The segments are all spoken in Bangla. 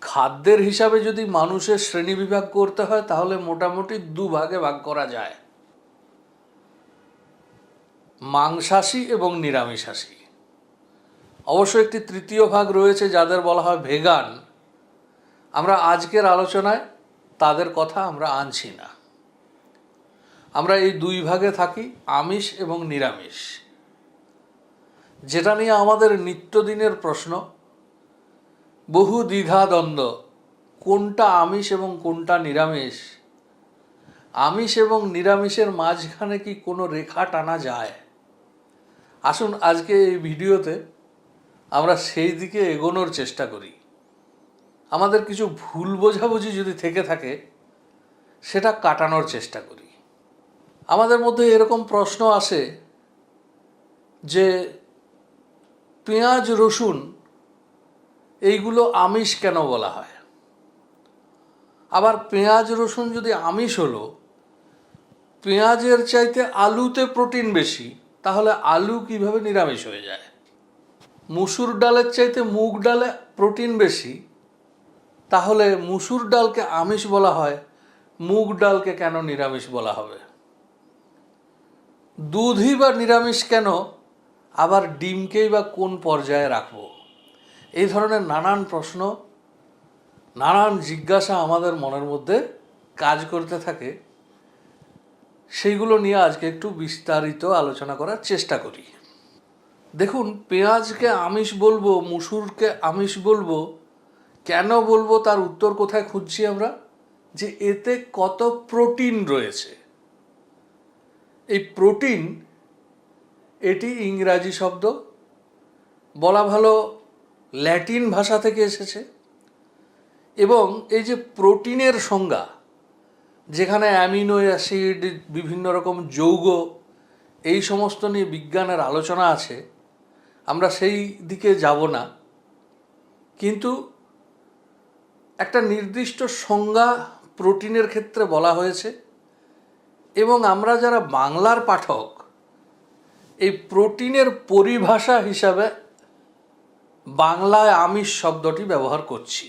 খাদ্যের হিসাবে যদি মানুষের শ্রেণীবিভাগ করতে হয় তাহলে মোটামুটি দুভাগে ভাগ করা যায়, মাংসাশী এবং নিরামিষাশী। অবশ্য একটি তৃতীয় ভাগ রয়েছে যাদের বলা হয় ভেগান। আমরা আজকের আলোচনায় তাদের কথা আমরা আনছি না। আমরা এই দুই ভাগে থাকি, আমিষ এবং নিরামিষ, যেটা নিয়ে আমাদের নিত্যদিনের প্রশ্ন, বহু দ্বিধাদ্বন্দ্ব, কোনটা আমিষ এবং কোনটা নিরামিষ, আমিষ এবং নিরামিষের মাঝখানে কি কোনো রেখা টানা যায়? আসুন আজকে এই ভিডিওতে আমরা সেই দিকে এগোনোর চেষ্টা করি। আমাদের কিছু ভুল বোঝাবুঝি যদি থেকে থাকে সেটা কাটানোর চেষ্টা করি। আমাদের মধ্যে এরকম প্রশ্ন আসে যে পেঁয়াজ রসুন এইগুলো আমিষ কেন বলা হয়? আবার পেঁয়াজ রসুন যদি আমিষ হলো, পেঁয়াজের চাইতে আলুতে প্রোটিন বেশি, তাহলে আলু কিভাবে নিরামিষ হয়ে যায়? মুসুর ডালের চাইতে মুগ ডালে প্রোটিন বেশি, তাহলে মুসুর ডালকে আমিষ বলা হয়, মুগ ডালকে কেন নিরামিষ বলা হবে? দুধই বা নিরামিষ কেন, আবার ডিমকেই বা কোন পর্যায়ে রাখবো? এই ধরনের নানান প্রশ্ন, নানান জিজ্ঞাসা আমাদের মনের মধ্যে কাজ করতে থাকে। সেইগুলো নিয়ে আজকে একটু বিস্তারিত আলোচনা করার চেষ্টা করি। দেখুন, পেঁয়াজকে আমিষ বলবো, মুসুরকে আমিষ বলবো, কেন বলবো তার উত্তর কোথায় খুঁজছি আমরা? যে এতে কত প্রোটিন রয়েছে। এই প্রোটিন, এটি ইংরাজি শব্দ, বলা ভালো ল্যাটিন ভাষা থেকে এসেছে। এবং এই যে প্রোটিনের সংজ্ঞা, যেখানে অ্যামিনো অ্যাসিড, বিভিন্ন রকম যৌগ, এই সমস্ত নিয়ে বিজ্ঞানের আলোচনা আছে, আমরা সেই দিকে যাব না। কিন্তু একটা নির্দিষ্ট সংজ্ঞা প্রোটিনের ক্ষেত্রে বলা হয়েছে, এবং আমরা যারা বাংলার পাঠক, এই প্রোটিনের পরিভাষা হিসাবে বাংলায় আমিষ শব্দটি ব্যবহার করছি।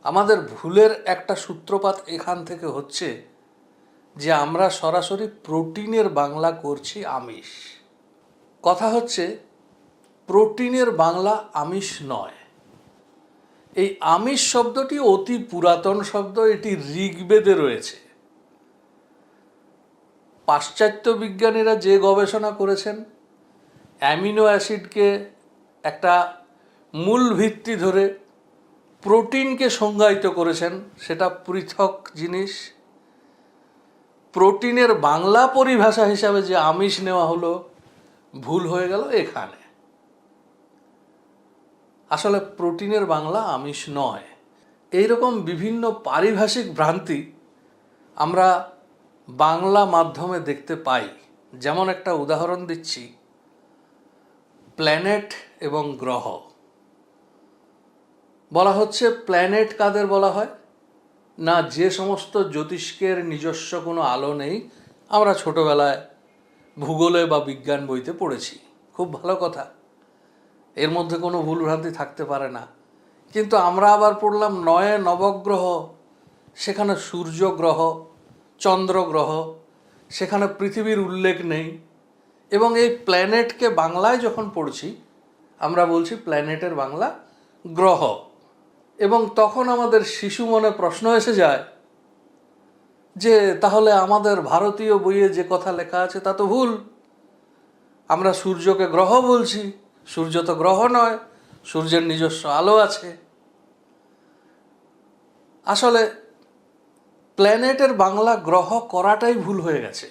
আমাদের ভুলের একটা সূত্রপাত এখান থেকে হচ্ছে যে আমরা সরাসরি প্রোটিনের বাংলা করছি আমিষ। কথা হচ্ছে প্রোটিনের বাংলা আমিষ নয়। এই আমিষ শব্দটি অতি পুরাতন শব্দ, এটি ঋগ্বেদে রয়েছে। পাশ্চাত্য বিজ্ঞানীরা যে গবেষণা করেছেন, অ্যামিনো অ্যাসিডকে একটা মূল ভিত্তি ধরে প্রোটিনকে সংজ্ঞায়িত করেছেন, সেটা পৃথক জিনিস। প্রোটিনের বাংলা পরিভাষা হিসাবে যে আমিষ নেওয়া হলো, ভুল হয়ে গেল এখানে। আসলে প্রোটিনের বাংলা আমিষ নয়। এইরকম বিভিন্ন পারিভাষিক ভ্রান্তি আমরা বাংলা মাধ্যমে দেখতে পাই। যেমন একটা উদাহরণ দিচ্ছি, প্ল্যানেট এবং গ্রহ বলা হচ্ছে। প্ল্যানেট কাদের বলা হয়? না, যে সমস্ত জ্যোতিষ্কের নিজস্ব কোনো আলো নেই। আমরা ছোটবেলায় ভূগোলে বা বিজ্ঞান বইতে পড়েছি, খুব ভালো কথা, এর মধ্যে কোনো ভুলভ্রান্তি থাকতে পারে না। কিন্তু আমরা আবার পড়লাম নয়ে নবগ্রহ, সেখানে সূর্য গ্রহ, চন্দ্র গ্রহ, সেখানে পৃথিবীর উল্লেখ নেই। এবং এই প্ল্যানেটকে বাংলায় যখন পড়ছি, আমরা বলছি প্ল্যানেটের বাংলা গ্রহ। এবং তখন আমাদের শিশু মনে প্রশ্ন এসে যায় যে তাহলে আমাদের ভারতীয় বইয়ে যে কথা লেখা আছে তা তো ভুল। আমরা সূর্যকে গ্রহ বলছি, সূর্য তো গ্রহ নয়, সূর্যের নিজস্ব আলো আছে। আসলে প্ল্যানেটের বাংলা গ্রহ করাটাই ভুল হয়ে গেছে।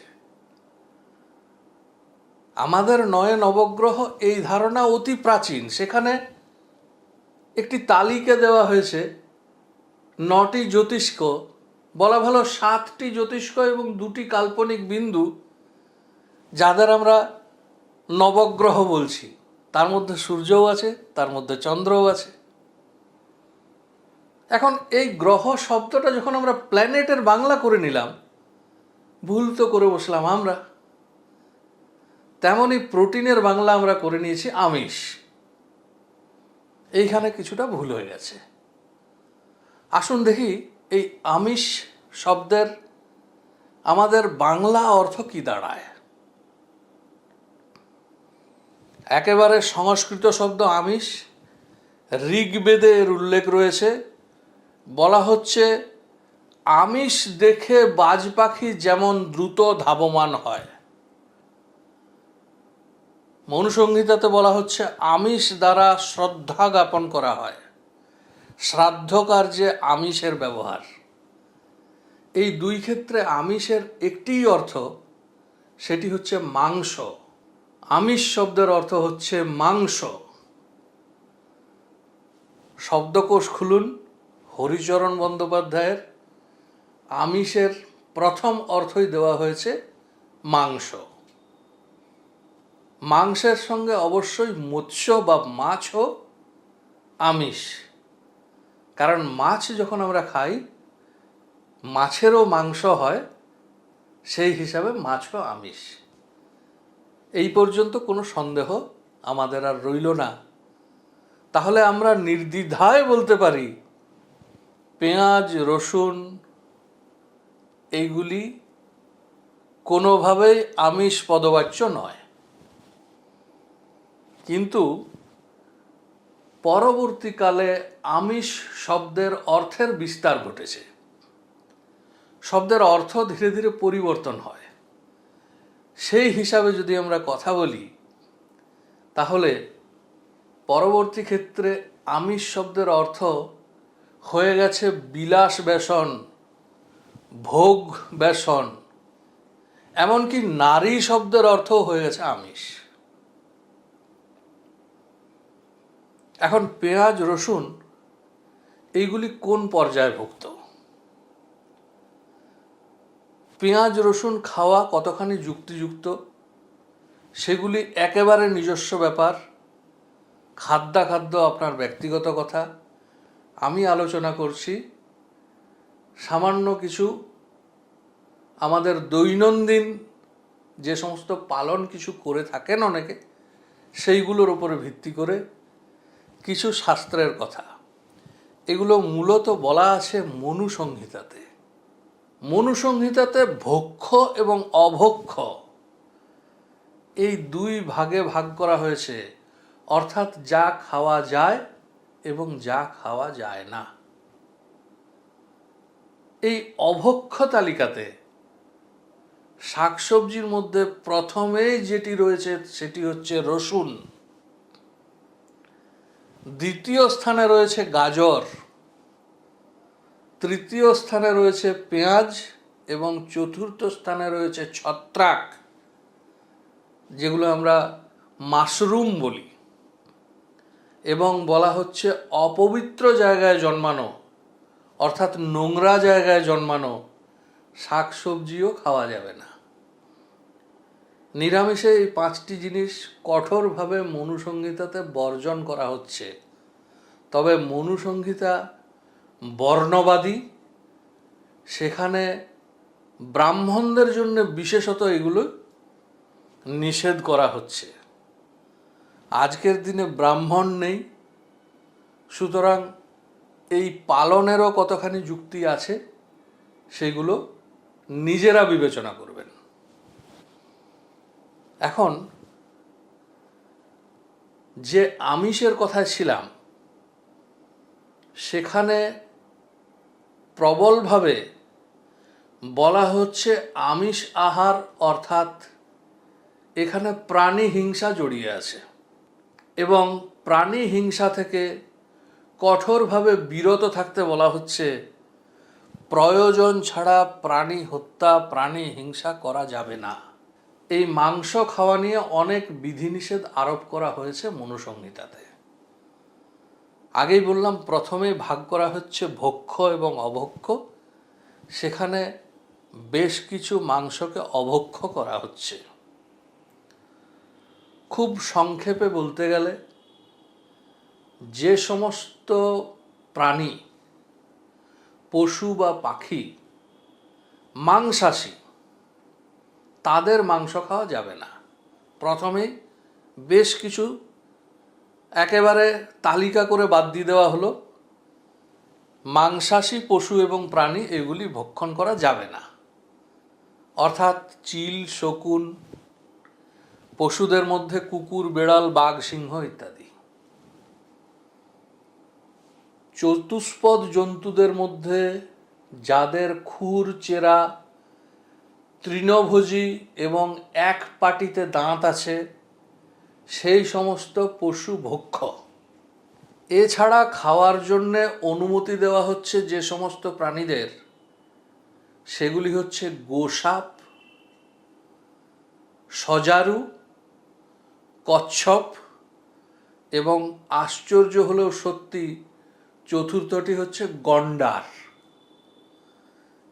আমাদের নয় নবগ্রহ এই ধারণা অতি প্রাচীন। সেখানে একটি তালিকা দেওয়া হয়েছে, 9টি জ্যোতিষ্ক, বলা ভালো 7টি জ্যোতিষ্ক এবং 2টি কাল্পনিক বিন্দু, যাদের আমরা নবগ্রহ বলছি। তার মধ্যে সূর্যও আছে, তার মধ্যে চন্দ্রও আছে। এখন এই গ্রহ শব্দটা যখন আমরা প্ল্যানেটের বাংলা করে নিলাম, ভুল তো করে বসলাম আমরা। তেমনই প্রোটিনের বাংলা আমরা করে নিয়েছি আমিষ। এইখানে কিছুটা ভুল হয়ে গেছে। আসুন দেখি এই আমিষ শব্দের আমাদের বাংলা অর্থ কি দাঁড়ায়। একেবারে সংস্কৃত শব্দ আমিষ, ঋগ্বেদে এর উল্লেখ রয়েছে। বলা হচ্ছে আমিষ দেখে বাজ পাখি যেমন দ্রুত ধাবমান হয়। মনুসংহিতাতে বলা হচ্ছে আমিষ দ্বারা শ্রদ্ধা জ্ঞাপন করা হয়, শ্রাদ্ধ কার্যে আমিষের ব্যবহার। এই দুই ক্ষেত্রে আমিষের একটিই অর্থ, সেটি হচ্ছে মাংস। আমিষ শব্দের অর্থ হচ্ছে মাংস। শব্দকোষ খুলুন, হরিচরণ বন্দ্যোপাধ্যায়ের আমিষের প্রথম অর্থই দেওয়া হয়েছে মাংস। মাংসের সঙ্গে অবশ্যই মৎস্য বা মাছও আমিষ, কারণ মাছ যখন আমরা খাই মাছেরও মাংস হয়, সেই হিসাবে মাছও আমিষ। এই পর্যন্ত কোনো সন্দেহ আমাদের আর রইল না। তাহলে আমরা নির্দ্বিধায় বলতে পারি পেঁয়াজ, রসুন এইগুলি কোনোভাবেই আমিষ পদবাচ্য নয়। কিন্তু পরবর্তীকালে আমিষ শব্দের অর্থের বিস্তার ঘটেছে, শব্দের অর্থ ধীরে ধীরে পরিবর্তন হয়। সেই হিসাবে যদি আমরা কথা বলি তাহলে পরবর্তী ক্ষেত্রে আমিষ শব্দের অর্থ হয়ে গেছে বিলাস ব্যসন, ভোগ ব্যসন, এমনকি নারী শব্দের অর্থ হয়ে গেছে আমিষ। এখন পেঁয়াজ, রসুন এইগুলি কোন পর্যায়ভুক্ত? পেঁয়াজ রসুন খাওয়া কতখানি যুক্তিযুক্ত সেগুলি একেবারে নিজস্ব ব্যাপার। খাদ্যাখাদ্য আপনার ব্যক্তিগত কথা। আমি আলোচনা করছি সামান্য কিছু আমাদের দৈনন্দিন যে সমস্ত পালন কিছু করে থাকেন অনেকে, সেইগুলোর উপরে ভিত্তি করে কিছু শাস্ত্রের কথা। এগুলো মূলত বলা আছে মনুসংহিতাতে। মনুসংহিতাতে ভক্ষ এবং অভক্ষ এই দুই ভাগে ভাগ করা হয়েছে, অর্থাৎ যা খাওয়া যায় এবং যা খাওয়া যায় না। এই অভক্ষ তালিকাতে শাকসবজির মধ্যে প্রথমেই যেটি রয়েছে সেটি হচ্ছে রসুন, দ্বিতীয় স্থানে রয়েছে গাজর, তৃতীয় স্থানে রয়েছে পেঁয়াজ এবং চতুর্থ স্থানে রয়েছে ছত্রাক, যেগুলো আমরা মাশরুম বলি। এবং বলা হচ্ছে অপবিত্র জায়গায় জন্মানো, অর্থাৎ নোংরা জায়গায় জন্মানো শাকসবজিও খাওয়া যাবে না। নিরামিষে এই পাঁচটি জিনিস কঠোরভাবে মনুসংহিতাতে বর্জন করা হচ্ছে। তবে মনুসংহিতা বর্ণবাদী, সেখানে ব্রাহ্মণদের জন্য বিশেষত এগুলো নিষেধ করা হচ্ছে। আজকের দিনে ব্রাহ্মণ নেই, সুতরাং এই পালনেরও কতখানি যুক্তি আছে সেগুলো নিজেরা বিবেচনা করবেন। এখন যে আমিষের কথায় ছিলাম সেখানে প্রবলভাবে বলা হচ্ছে আমিষ আহার, অর্থাৎ এখানে প্রাণী হিংসা জড়িয়ে আছে এবং প্রাণী হিংসা থেকে কঠোরভাবে বিরত থাকতে বলা হচ্ছে। প্রয়োজন ছাড়া প্রাণী হত্যা, প্রাণী হিংসা করা যাবে না। এই মাংস খাওয়া নিয়ে অনেক বিধিনিষেধ আরোপ করা হয়েছে মনুসংহিতাতে। আগেই বললাম প্রথমে ভাগ করা হচ্ছে ভক্ষ এবং অভক্ষ, সেখানে বেশ কিছু মাংসকে অভক্ষ করা হচ্ছে। খুব সংক্ষেপে বলতে গেলে যে সমস্ত প্রাণী, পশু বা পাখি মাংসাশী তাদের মাংস খাওয়া যাবে না। প্রথমেই বেশ কিছু একেবারে তালিকা করে বাদ দিয়ে দেওয়া হলো। মাংসাশী পশু এবং প্রাণী এগুলি ভক্ষণ করা যাবে না, অর্থাৎ চিল, শকুন, পশুদের মধ্যে কুকুর, বেড়াল, বাঘ, সিংহ ইত্যাদি। চতুষ্পদ জন্তুদের মধ্যে যাদের খুর, চেরা, তৃণভোজী এবং এক পাটিতে দাঁত আছে সেই সমস্ত পশু ভক্ষ। এছাড়া খাওয়ার জন্য অনুমতি দেওয়া হচ্ছে যে সমস্ত প্রাণীদের, সেগুলি হচ্ছে গোসাপ, সজারু, কচ্ছপ এবং আশ্চর্য হলেও সত্যি চতুর্থটি হচ্ছে গন্ডার।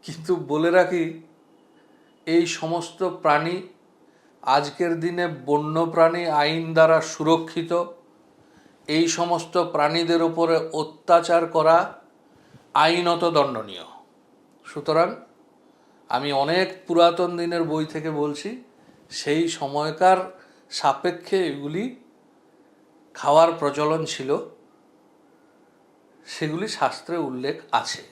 কিন্তু বলে রাখি, এই সমস্ত প্রাণী আজকের দিনে বন্যপ্রাণী আইন দ্বারা সুরক্ষিত। এই সমস্ত প্রাণীদের উপরে অত্যাচার করা আইনত দণ্ডনীয়। সুতরাং আমি অনেক পুরাতন দিনের বই থেকে বলছি, সেই সময়কার সাপেক্ষে এগুলি খাওয়ার প্রচলন ছিল, সেগুলি শাস্ত্রে উল্লেখ আছে।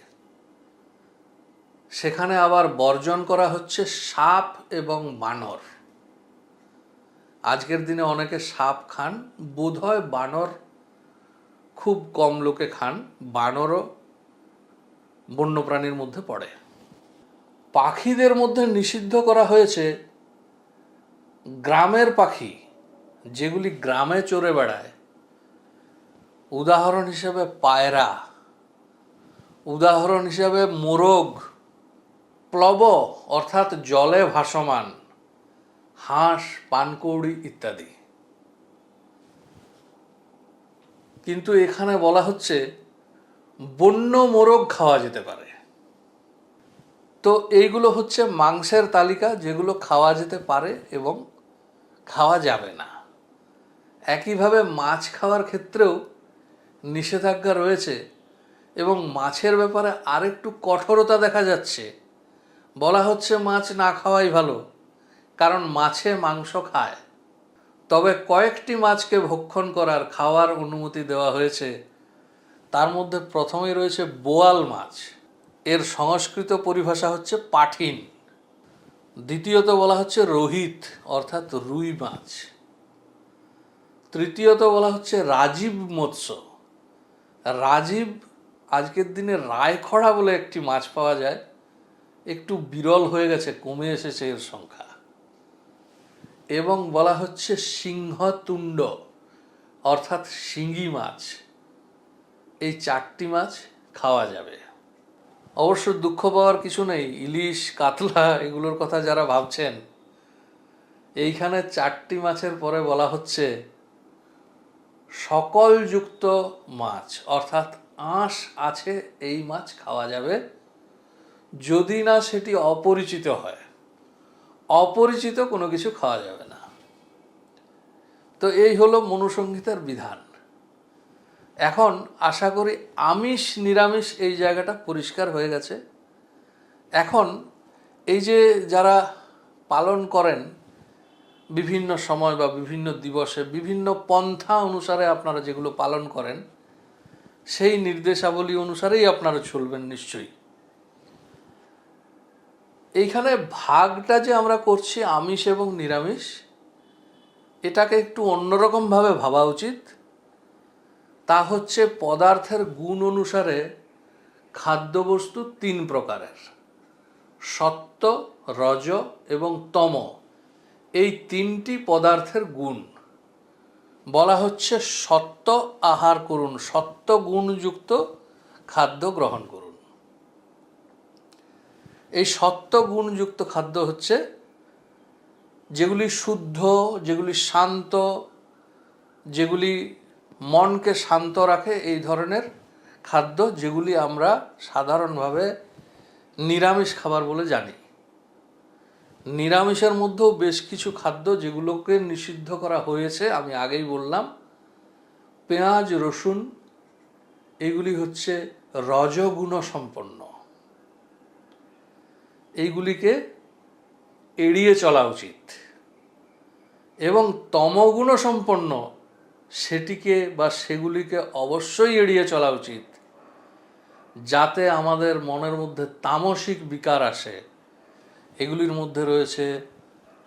সেখানে আবার বর্জন করা হচ্ছে সাপ এবং বানর। আজকের দিনে অনেকে সাপ খান, বোধহয় বানর খুব কম লোকে খান। বানরও বন্যপ্রাণীর মধ্যে পড়ে। পাখিদের মধ্যে নিষিদ্ধ করা হয়েছে গ্রামের পাখি, যেগুলি গ্রামে চড়ে বেড়ায়। উদাহরণ হিসেবে পায়রা, উদাহরণ হিসেবে মোরগ, প্লব অর্থাৎ জলে ভাসমান, হাঁস, পানকৌড়ি ইত্যাদি। কিন্তু এখানে বলা হচ্ছে বন্য মোরগ খাওয়া যেতে পারে। তো এইগুলো হচ্ছে মাংসের তালিকা, যেগুলো খাওয়া যেতে পারে এবং খাওয়া যাবে না। একইভাবে মাছ খাওয়ার ক্ষেত্রেও নিষেধাজ্ঞা রয়েছে এবং মাছের ব্যাপারে আরেকটু কঠোরতা দেখা যাচ্ছে। বলা হচ্ছে মাছ না খাওয়াই ভালো, কারণ মাছে মাংস খায়। তবে কয়েকটি মাছকে ভক্ষণ করার, খাওয়ার অনুমতি দেওয়া হয়েছে। তার মধ্যে প্রথমেই রয়েছে বোয়াল মাছ, এর সংস্কৃত পরিভাষা হচ্ছে পাঠিন। দ্বিতীয়ত বলা হচ্ছে রোহিত অর্থাৎ রুই মাছ। তৃতীয়ত বলা হচ্ছে রাজীব মৎস্য। রাজীব আজকের দিনে রায়খড়া বলে একটি মাছ পাওয়া যায়, একটু বিরল হয়ে গেছে, কমে এসেছে এর সংখ্যা। এবং বলা হচ্ছে সিংহতুণ্ড অর্থাৎ শিঙি মাছ। এই চারটি মাছ খাওয়া যাবে। অবশ্য দুঃখ পাওয়ার কিছু নেই, ইলিশ, কাতলা এগুলোর কথা যারা ভাবছেন, এইখানে চারটি মাছের পরে বলা হচ্ছে সকলযুক্ত মাছ, অর্থাৎ আঁশ আছে এই মাছ খাওয়া যাবে, যদি না সেটি অপরিচিত হয়। অপরিচিত কোনো কিছু খাওয়া যাবে না। তো এই হলো মনুসংহিতার বিধান। এখন আশা করি আমিষ নিরামিষ এই জায়গাটা পরিষ্কার হয়ে গেছে। এখন এই যে যারা পালন করেন বিভিন্ন সময় বা বিভিন্ন দিবসে, বিভিন্ন পন্থা অনুসারে আপনারা যেগুলো পালন করেন, সেই নির্দেশাবলী অনুসারেই আপনারা চলবেন নিশ্চয়ই। এইখানে ভাগটা যে আমরা করছি আমিষ এবং নিরামিষ, এটাকে একটু অন্যরকমভাবে ভাবা উচিত। তা হচ্ছে পদার্থের গুণ অনুসারে খাদ্যবস্তু তিন প্রকারের: সত্ত্ব, রজ এবং তম। এই তিনটি পদার্থের গুণ বলা হচ্ছে সত্ত্ব আহার করুন, সত্ত্ব গুণযুক্ত খাদ্য গ্রহণ করুন। এই সত্ত্ব গুণযুক্ত খাদ্য হচ্ছে যেগুলি শুদ্ধ, যেগুলি শান্ত, যেগুলি মনকে শান্ত রাখে, এই ধরনের খাদ্য, যেগুলি আমরা সাধারণভাবে নিরামিষ খাবার বলে জানি। নিরামিষের মধ্যেও বেশ কিছু খাদ্য যেগুলোকে নিষিদ্ধ করা হয়েছে, আমি আগেই বললাম। পেঁয়াজ, রসুন এইগুলি হচ্ছে রজগুণ সম্পন্ন, এইগুলিকে এড়িয়ে চলা উচিত। এবং তমগুণ সম্পন্ন সেটিকে বা সেগুলিকে অবশ্যই এড়িয়ে চলা উচিত। যাতে আমাদের মনের মধ্যে তামসিক বিকার আসে, এগুলির মধ্যে রয়েছে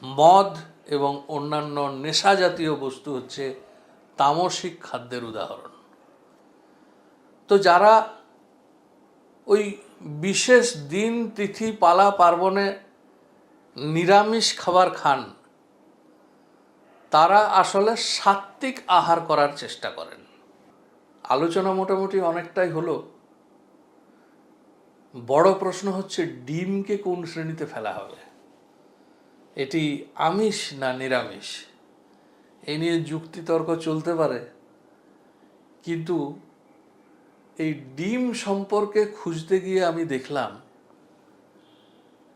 মদ এবং অন্যান্য নেশা জাতীয় বস্তু হচ্ছে তামসিক খাদ্যের উদাহরণ। তো যারা ওই বিশেষ দিন তিথি পালা পার্বণে নিরামিষ খাবার খান, তারা আসলে সাত্ত্বিক আহার করার চেষ্টা করেন। আলোচনা মোটামুটি অনেকটাই হলো। বড় প্রশ্ন হচ্ছে ডিমকে কোন শ্রেণীতে ফেলা হবে, এটি আমিষ না নিরামিষ? এই নিয়ে যুক্তিতর্ক চলতে পারে, কিন্তু এই ডিম সম্পর্কে খুঁজতে গিয়ে আমি দেখলাম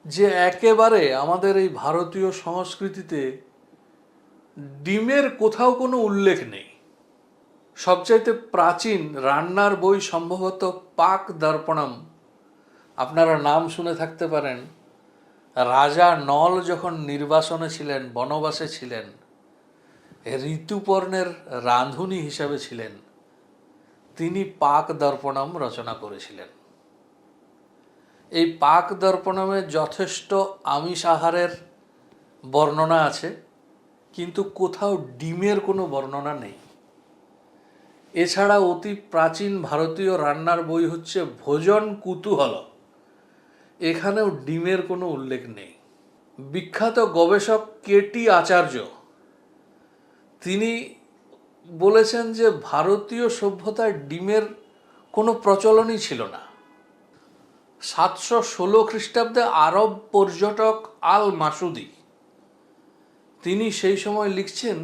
যে একেবারে আমাদের এই ভারতীয় সংস্কৃতিতে ডিমের কোথাও কোনো উল্লেখ নেই। সবচাইতে প্রাচীন রান্নার বই সম্ভবত পাক দর্পণম, আপনারা নাম শুনে থাকতে পারেন। রাজা নল যখন নির্বাসনে ছিলেন, বনবাসে ছিলেন, ঋতুপর্ণের রাঁধুনি হিসাবে ছিলেন, তিনি পাক দর্পণম রচনা করেছিলেন। এই পাক দর্পণমে যথেষ্ট আমিষ আহারের বর্ণনা আছে, কিন্তু কোথাও ডিমের কোনো বর্ণনা নেই। এছাড়া অতি প্রাচীন ভারতীয় রান্নার বই হচ্ছে ভোজন কুতূহল, এখানেও ডিমের কোনো উল্লেখ নেই। বিখ্যাত গবেষক কেটি আচার্য তিনি বলেছেন যে ভারতীয় সভ্যতায় ডিমের কোনো প্রচলনই ছিল না। 716 খ্রিস্টাব্দে আরব পর্যটক আল মাসুদি তিনি সেই সময় লিখছেন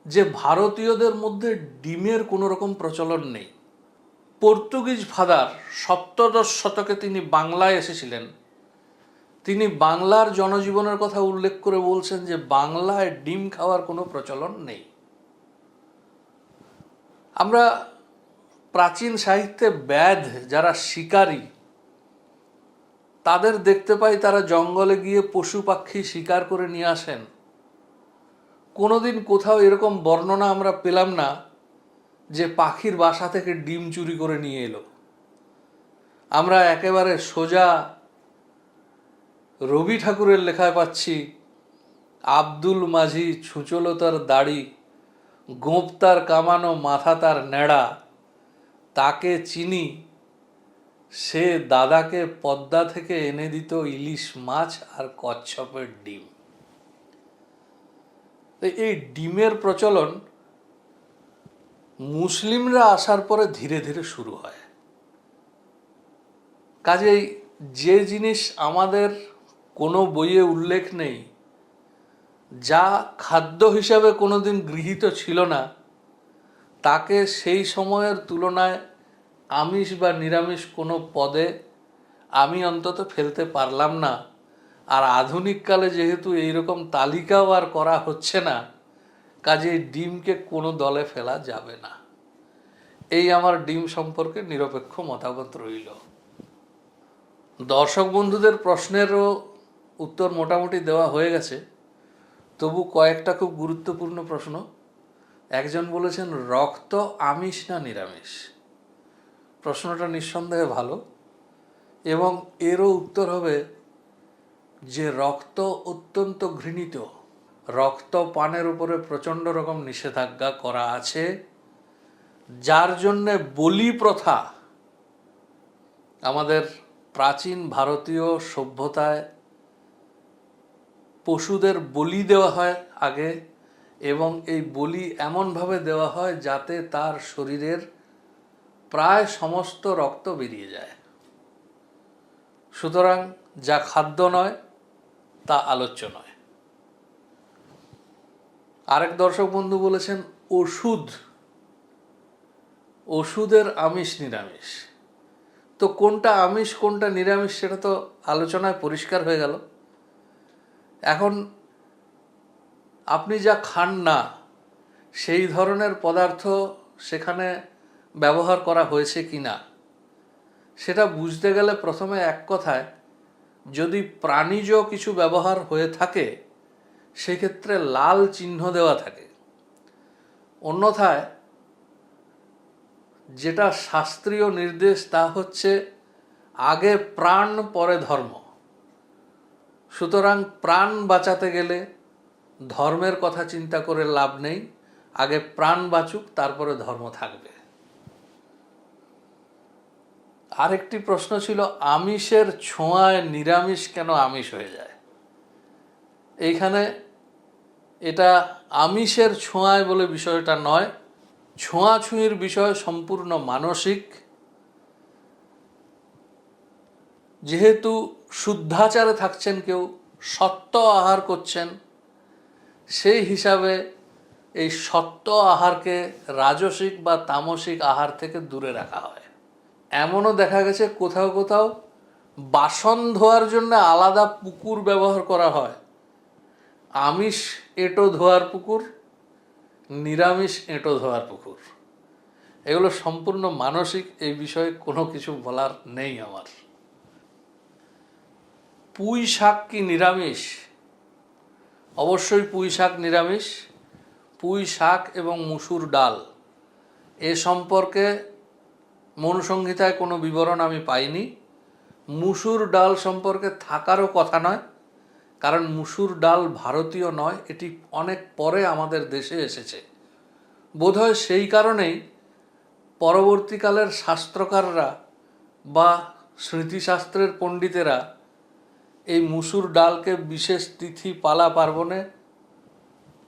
যে ভারতীয়দের মধ্যে ডিমের কোনো রকম প্রচলন নেই। পর্তুগিজ ফাদার 17 শতকে তিনি বাংলায় এসেছিলেন, তিনি বাংলার জনজীবনের কথা উল্লেখ করে বলছেন যে বাংলায় ডিম খাওয়ার কোনো প্রচলন নেই। আমরা প্রাচীন সাহিত্যে ব্যাধ যারা শিকারী তাদের দেখতে পাই, তারা জঙ্গলে গিয়ে পশু পাখি শিকার করে নিয়ে আসেন। কোনোদিন কোথাও এরকম বর্ণনা আমরা পেলাম না যে পাখির বাসা থেকে ডিম চুরি করে নিয়ে এলো। আমরা একেবারে সোজা রবি ঠাকুরের লেখায় পাচ্ছি, আব্দুল মাঝি ছুঁচলো তার দাড়ি, গোঁপ তার কামানো, মাথা তার নেড়া, তাকে চিনি, সে দাদাকে পদ্মা থেকে এনে দিত ইলিশ মাছ আর কচ্ছপের ডিম। এই ডিমের প্রচলন মুসলিমরা আসার পরে ধীরে ধীরে শুরু হয়। কাজেই যে জিনিস আমাদের কোনো বইয়ে উল্লেখ নেই, যা খাদ্য হিসাবে কোনোদিন গৃহীত ছিল না, তাকে সেই সময়ের তুলনায় আমিষ বা নিরামিষ কোনো পদে আমি অন্তত ফেলতে পারলাম না। আর আধুনিককালে যেহেতু এইরকম তালিকাও আর করা হচ্ছে না, কাজেই ডিমকে কোনো দলে ফেলা যাবে না। এই আমার ডিম সম্পর্কে নিরপেক্ষ মতামত রইল। দর্শক বন্ধুদের প্রশ্নেরও উত্তর মোটামুটি দেওয়া হয়ে গেছে, তবু কয়েকটা খুব গুরুত্বপূর্ণ প্রশ্ন। একজন বলেছেন রক্ত আমিষ না নিরামিষ? প্রশ্নটা নিঃসন্দেহে ভালো, এবং এরও উত্তর হবে যে রক্ত অত্যন্ত ঘৃণিত। রক্ত পানের উপরে প্রচণ্ড রকম নিষেধাজ্ঞা করা আছে, যার জন্যে বলি প্রথা আমাদের প্রাচীন ভারতীয় সভ্যতায় পশুদের বলি দেওয়া হয় আগে, এবং এই বলি এমনভাবে দেওয়া হয় যাতে তার শরীরের প্রায় সমস্ত রক্ত বেরিয়ে যায়। সুতরাং যা খাদ্য নয় তা আলোচ্য নয়। আরেক দর্শক বন্ধু বলেছেন ওষুধের আমিষ নিরামিষ। তো কোনটা আমিষ কোনটা নিরামিষ সেটা তো আলোচনায় পরিষ্কার হয়ে গেল। এখন আপনি যা খান না সেই ধরনের পদার্থ সেখানে ব্যবহার করা হয়েছে কি না সেটা বুঝতে গেলে প্রথমে এক কথায়, যদি প্রাণীজ কিছু ব্যবহার হয়ে থাকে সেক্ষেত্রে লাল চিহ্ন দেওয়া থাকে, অন্যথায় যেটা শাস্ত্রীয় নির্দেশ তা হচ্ছে আগে প্রাণ পরে ধর্ম। সুতরাং প্রাণ বাঁচাতে গেলে ধর্মের কথা চিন্তা করে লাভ নেই, আগে প্রাণ বাঁচুক, তারপরে ধর্ম থাকবে। আরেকটি প্রশ্ন ছিল আমিষের ছোঁয়ায় নিরামিষ কেন আমিষ হয়ে যায়। এইখানে এটা আমিষের ছোঁয়ায় বলে বিষয়টা নয়, ছোঁয়াছুঁয়ির বিষয় সম্পূর্ণ মানসিক। যেহেতু শুদ্ধাচারে থাকছেন কেউ, সত্য আহার করছেন, সেই হিসাবে এই সত্য আহারকে রাজসিক বা তামসিক আহার থেকে দূরে রাখা হয়। এমনও দেখা গেছে কোথাও কোথাও বাসন ধোয়ার জন্য আলাদা পুকুর ব্যবহার করা হয়, আমিষ এঁটো ধোয়ার পুকুর, নিরামিষ এঁটো ধোয়ার পুকুর। এগুলো সম্পূর্ণ মানসিক, এই বিষয়ে কোনো কিছু বলার নেই আমার। পুঁই শাক কি নিরামিষ? অবশ্যই পুঁই শাক নিরামিষ। পুঁই শাক এবং মুসুর ডাল এ সম্পর্কে মনুসংহিতায় কোনো বিবরণ আমি পাইনি। মুসুর ডাল সম্পর্কে থাকারও কথা নয়, কারণ মুসুর ডাল ভারতীয় নয়, এটি অনেক পরে আমাদের দেশে এসেছে। বোধহয় সেই কারণেই পরবর্তীকালের শাস্ত্রকাররা বা স্মৃতিশাস্ত্রের পণ্ডিতেরা এই মুসুর ডালকে বিশেষ তিথি পালা পার্বণে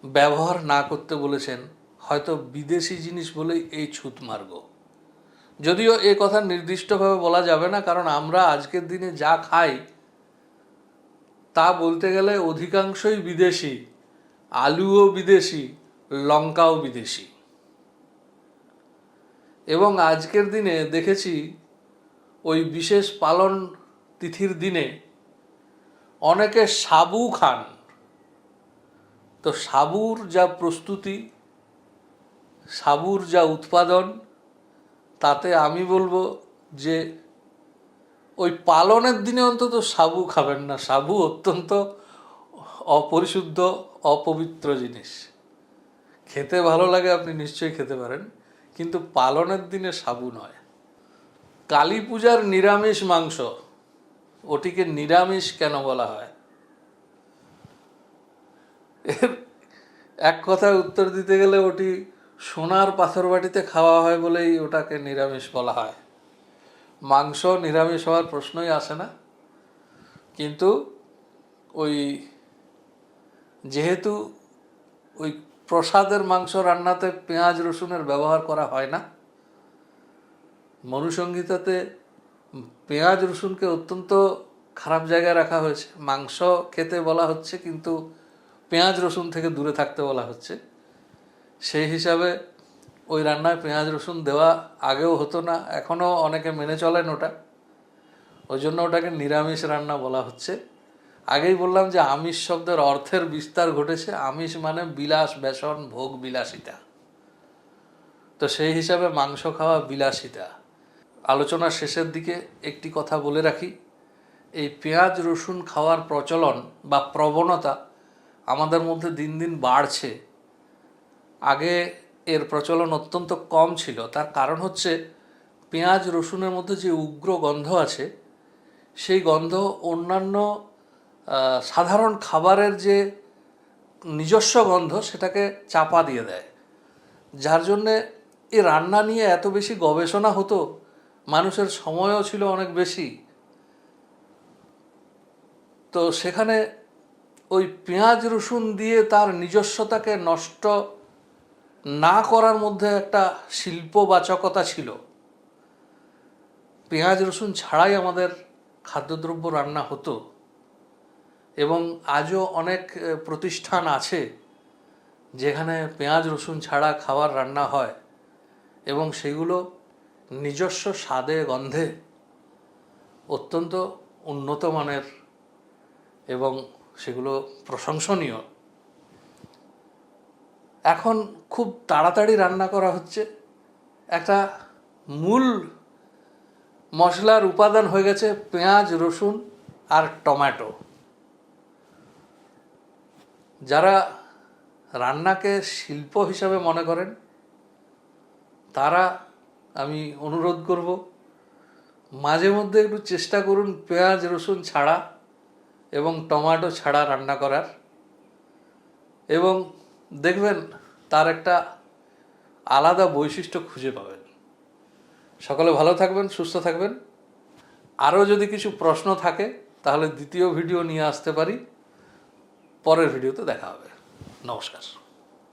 ব্যবহার না করতে বলেছেন, হয়তো বিদেশি জিনিস বলেই এই ছুঁতমার্গ। যদিও এ কথা নির্দিষ্টভাবে বলা যাবে না, কারণ আমরা আজকের দিনে যা খাই তা বলতে গেলে অধিকাংশই বিদেশি। আলুও বিদেশি, লঙ্কাও বিদেশি। এবং আজকের দিনে দেখেছি ওই বিশেষ পালন তিথির দিনে অনেকে সাবু খান। তো সাবুর যা প্রস্তুতি, সাবুর যা উৎপাদন, তাতে আমি বলবো যে ওই পালনের দিনে অন্তত সাবু খাবেন না। সাবু অত্যন্ত অপরিশুদ্ধ, অপবিত্র জিনিস। খেতে ভালো লাগে, আপনি নিশ্চয়ই খেতে পারেন, কিন্তু পালনের দিনে সাবু নয়। কালী পূজার নিরামিষ মাংস, ওটিকে নিরামিষ কেন বলা হয়? এর এক কথায় উত্তর দিতে গেলে ওটি সোনার পাথর বাটিতে খাওয়া হয় বলেই ওটাকে নিরামিষ বলা হয়। মাংস নিরামিষ হওয়ার প্রশ্নই আসে না। কিন্তু ওই যেহেতু ওই প্রসাদের মাংস রান্নাতে পেঁয়াজ রসুনের ব্যবহার করা হয় না, মনুসংহিতাতে পেঁয়াজ রসুনকে অত্যন্ত খারাপ জায়গায় রাখা হয়েছে। মাংস খেতে বলা হচ্ছে, কিন্তু পেঁয়াজ রসুন থেকে দূরে থাকতে বলা হচ্ছে। সেই হিসাবে ওই রান্নায় পেঁয়াজ রসুন দেওয়া আগেও হতো না, এখনও অনেকে মেনে চলেন ওটা, ওই জন্য ওটাকে নিরামিষ রান্না বলা হচ্ছে। আগেই বললাম যে আমিষ শব্দের অর্থের বিস্তার ঘটেছে। আমিষ মানে বিলাস, বেসন, ভোগ, বিলাসিতা। তো সেই হিসাবে মাংস খাওয়া বিলাসিতা। আলোচনার শেষের দিকে একটি কথা বলে রাখি, এই পেঁয়াজ রসুন খাওয়ার প্রচলন বা প্রবণতা আমাদের মধ্যে দিন দিন বাড়ছে। আগে এর প্রচলন অত্যন্ত কম ছিল। তার কারণ হচ্ছে পেঁয়াজ রসুনের মধ্যে যে উগ্র গন্ধ আছে, সেই গন্ধ অন্যান্য সাধারণ খাবারের যে নিজস্ব গন্ধ সেটাকে চাপা দিয়ে দেয়। যার জন্যে এই রান্না নিয়ে এত বেশি গবেষণা হতো, মানুষের সময়ও ছিল অনেক বেশি। তো সেখানে ওই পেঁয়াজ রসুন দিয়ে তার নিজস্বতাকে নষ্ট না করার মধ্যে একটা শিল্পবাচকতা ছিল। পেঁয়াজ রসুন ছাড়াই আমাদের খাদ্যদ্রব্য রান্না হতো, এবং আজও অনেক প্রতিষ্ঠান আছে যেখানে পেঁয়াজ রসুন ছাড়া খাবার রান্না হয়, এবং সেগুলো নিজস্ব স্বাদে গন্ধে অত্যন্ত উন্নত মানের, এবং সেগুলো প্রশংসনীয়। এখন খুব তাড়াতাড়ি রান্না করা হচ্ছে, একটা মূল মশলার উপাদান হয়ে গেছে পেঁয়াজ রসুন আর টমেটো। যারা রান্নাকে শিল্প হিসাবে মনে করেন, তারা আমি অনুরোধ করব মাঝে মধ্যে একটু চেষ্টা করুন পেঁয়াজ রসুন ছাড়া এবং টমেটো ছাড়া রান্না করার, এবং দেখবেন তার একটা আলাদা বৈশিষ্ট্য খুঁজে পাবেন। সকলে ভালো থাকবেন, সুস্থ থাকবেন। আরও যদি কিছু প্রশ্ন থাকে তাহলে দ্বিতীয় ভিডিও নিয়ে আসতে পারি। পরের ভিডিওতে দেখা হবে। নমস্কার।